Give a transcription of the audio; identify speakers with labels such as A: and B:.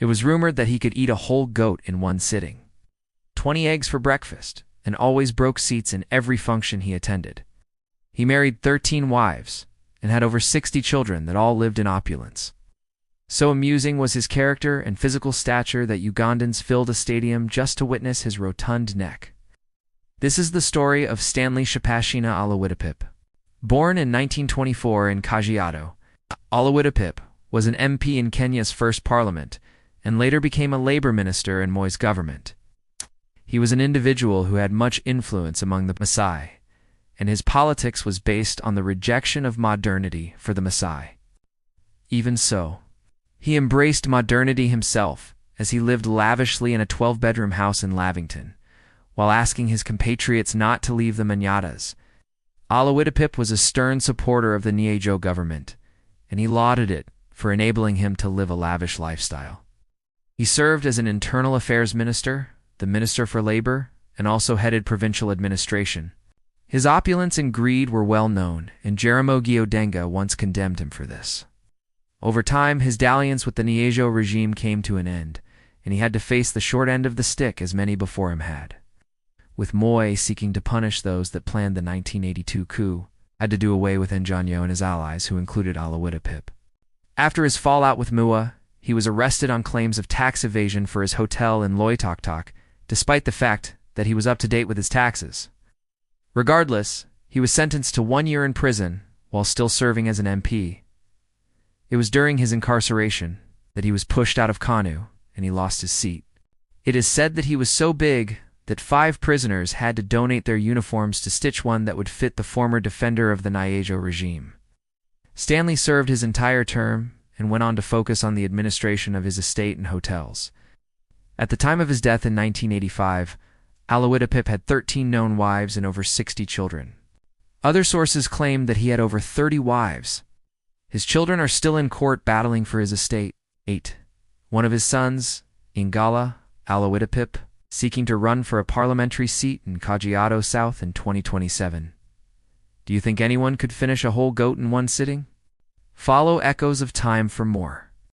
A: It was rumored that he could eat a whole goat in one sitting, 20 eggs for breakfast, and always broke seats in every function he attended. He married 13 wives and had over 60 children that all lived in opulence. So amusing was his character and physical stature that Ugandans filled a stadium just to witness his rotund neck. This is the story of Stanley Oloitiptip. Born in 1924 in Kajiado, Oloitiptip was an MP in Kenya's first parliament and later became a labor minister in Moi's government. He was an individual who had much influence among the Maasai, and his politics was based on the rejection of modernity for the Maasai. Even so, he embraced modernity himself as he lived lavishly in a 12-bedroom house in Lavington, while asking his compatriots not to leave the manyatas. Oloitiptip was a stern supporter of the Nyejo government, and he lauded it for enabling him to live a lavish lifestyle. He served as an internal affairs minister, the minister for labor, and also headed provincial administration. His opulence and greed were well known, and Jaramogi Odenga once condemned him for this. Over time, his dalliance with the Nyejo regime came to an end, and he had to face the short end of the stick as many before him had. With Moi seeking to punish those that planned the 1982 coup, had to do away with Njanyo and his allies, who included Oloitiptip. After his fallout with Mua, he was arrested on claims of tax evasion for his hotel in Loitoktok, despite the fact that he was up to date with his taxes. Regardless, he was sentenced to 1 year in prison while still serving as an MP. It was during his incarceration that he was pushed out of KANU and he lost his seat. It is said that he was so big that 5 prisoners had to donate their uniforms to stitch one that would fit the former defender of the Nyejo regime. Stanley served his entire term and went on to focus on the administration of his estate and hotels. At the time of his death in 1985, Oloitiptip had 13 known wives and over 60 children. Other sources claim that he had over 30 wives. His children are still in court battling for his estate. 8. One of his sons, Ingala Oloitiptip, seeking to run for a parliamentary seat in Kajiado South in 2027. Do you think anyone could finish a whole goat in one sitting? Follow Echoes of Time for more.